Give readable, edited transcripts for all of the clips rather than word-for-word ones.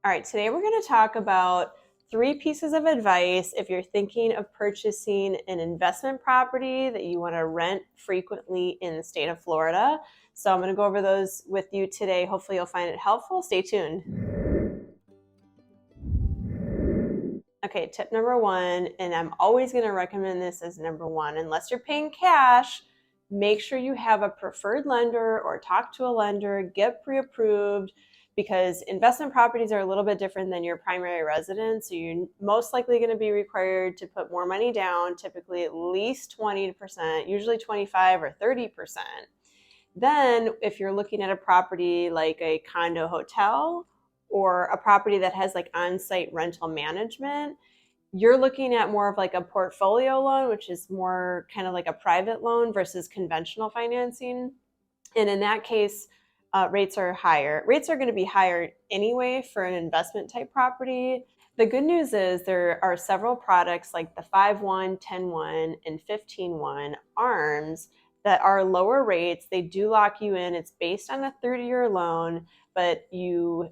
All right, today we're going to talk about 3 pieces of advice if you're thinking of purchasing an investment property that you want to rent frequently in the state of Florida. So I'm going to go over those with you today. Hopefully you'll find it helpful. Stay tuned. Okay, tip number 1, and I'm always going to recommend this as number 1, unless you're paying cash, make sure you have a preferred lender or talk to a lender, get pre-approved, because investment properties are a little bit different than your primary residence. So you're most likely going to be required to put more money down, typically at least 20%, usually 25 or 30%. Then if you're looking at a property like a condo hotel or a property that has like on-site rental management, you're looking at more of like a portfolio loan, which is more kind of like a private loan versus conventional financing. And in that case, rates are higher. Rates are going to be higher anyway for an investment type property. The good news is there are several products like the 5-1, 10-1, and 15-1 ARMs that are lower rates. They do lock you in. It's based on a 30-year loan, but you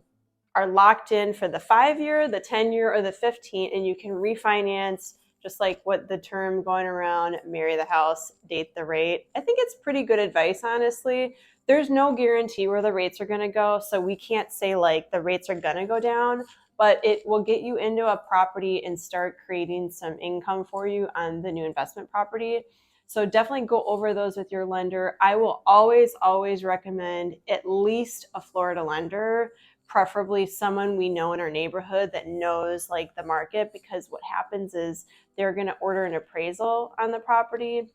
are locked in for the 5-year, the 10-year, or the 15, and you can refinance just like what the term going around, marry the house, date the rate. I think it's pretty good advice, honestly. There's no guarantee where the rates are going to go, so we can't say like the rates are going to go down, but it will get you into a property and start creating some income for you on the new investment property. So definitely go over those with your lender. I will always recommend at least a Florida lender, preferably someone we know in our neighborhood that knows like the market, because what happens is they're going to order an appraisal on the property.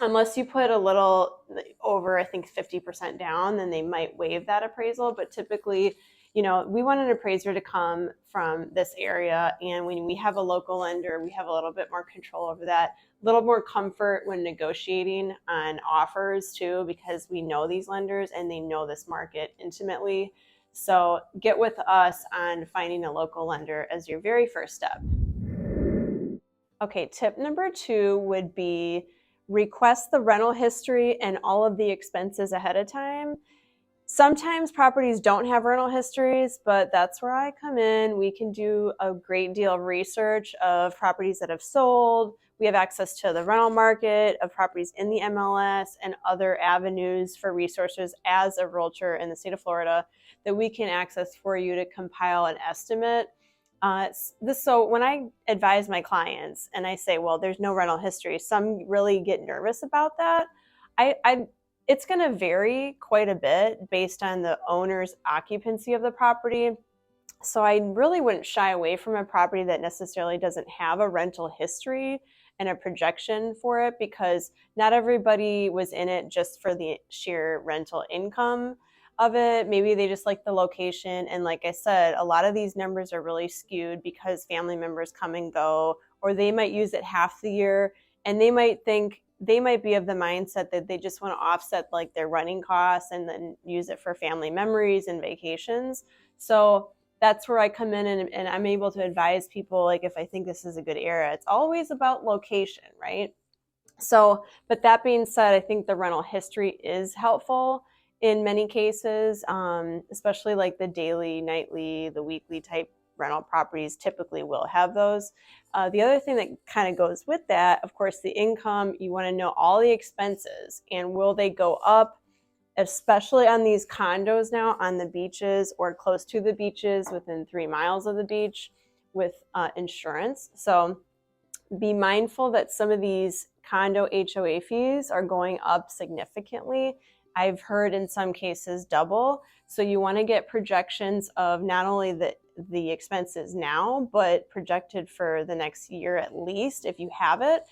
Unless you put a little over, I think 50% down, then they might waive that appraisal. But typically, we want an appraiser to come from this area. And when we have a local lender, we have a little bit more control over that, a little more comfort when negotiating on offers too, because we know these lenders and they know this market intimately. So get with us on finding a local lender as your very first step. Okay, tip number 2 would be request the rental history and all of the expenses ahead of time. Sometimes properties don't have rental histories, but that's where I come in. We can do a great deal of research of properties that have sold. We have access to the rental market of properties in the MLS and other avenues for resources as a realtor in the state of Florida that we can access for you to compile an estimate. So when I advise my clients and I say, well, there's no rental history, some really get nervous about that. It's going to vary quite a bit based on the owner's occupancy of the property. So I really wouldn't shy away from a property that necessarily doesn't have a rental history and a projection for it, because not everybody was in it just for the sheer rental income of it. Maybe they just like the location. And like I said, a lot of these numbers are really skewed because family members come and go, or they might use it half the year, and they might be of the mindset that they just want to offset like their running costs and then use it for family memories and vacations. So that's where I come in and I'm able to advise people, like if I think this is a good area. It's always about location, right? So, but that being said, I think the rental history is helpful in many cases, especially like the daily, nightly, the weekly type rental properties typically will have those. The other thing that kind of goes with that, of course, the income. You want to know all the expenses and will they go up, especially on these condos now on the beaches or close to the beaches within 3 miles of the beach with insurance. So be mindful that some of these condo HOA fees are going up significantly. I've heard in some cases double. So you want to get projections of not only the expenses now, but projected for the next year at least, if you have it,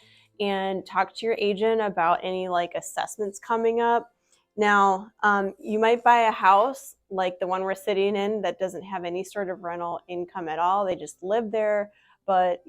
and talk to your agent about any like assessments coming up. Now, you might buy a house like the one we're sitting in that doesn't have any sort of rental income at all. They just live there. But,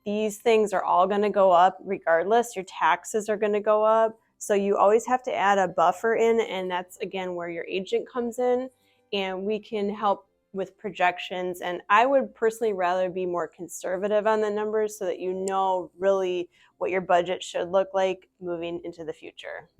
these things are all going to go up regardless. Your taxes are going to go up. So you always have to add a buffer in, and that's again where your agent comes in, and we can help with projections. And I would personally rather be more conservative on the numbers so that you know really what your budget should look like moving into the future.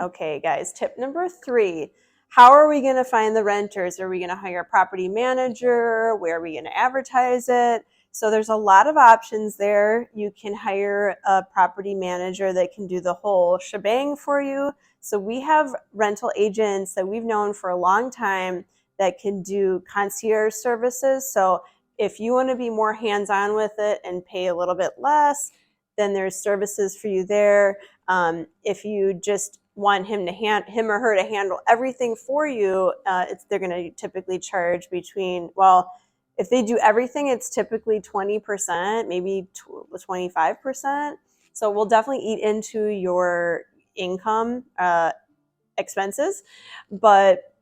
Okay, guys, tip number 3. how are we going to find the renters? Are we going to hire a property manager? Where are we going to advertise it? So there's a lot of options there. You can hire a property manager that can do the whole shebang for you. So we have rental agents that we've known for a long time that can do concierge services. So if you want to be more hands-on with it and pay a little bit less, then there's services for you there. If you just want him or her to handle everything for you, they're going to typically charge between, well, if they do everything, it's typically 20%, maybe 25%. So we'll definitely eat into your income expenses, but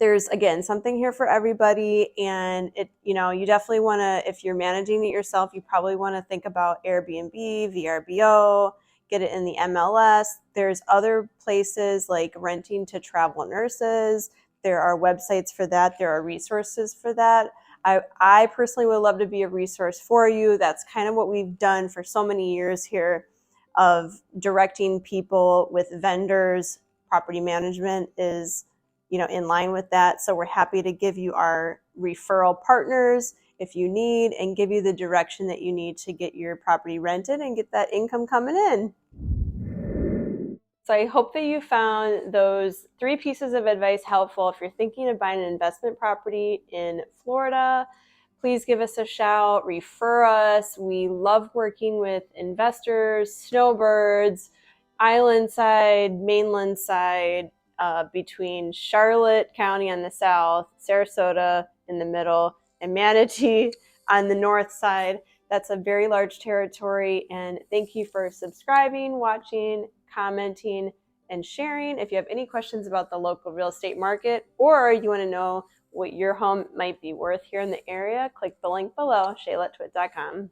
there's, again, something here for everybody. And you definitely want to, if you're managing it yourself, you probably want to think about Airbnb, VRBO, get it in the MLS. There's other places like renting to travel nurses. There are websites for that. There are resources for that. I personally would love to be a resource for you. That's kind of what we've done for so many years here, of directing people with vendors. Property management is in line with that. So we're happy to give you our referral partners if you need, and give you the direction that you need to get your property rented and get that income coming in. So I hope that you found those 3 pieces of advice helpful. If you're thinking of buying an investment property in Florida, please give us a shout, refer us. We love working with investors, snowbirds, island side, mainland side, between Charlotte County on the south, Sarasota in the middle, and Manatee on the north side. That's a very large territory. And thank you for subscribing, watching, commenting, and sharing. If you have any questions about the local real estate market, or you want to know what your home might be worth here in the area, click the link below, shaylatwit.com.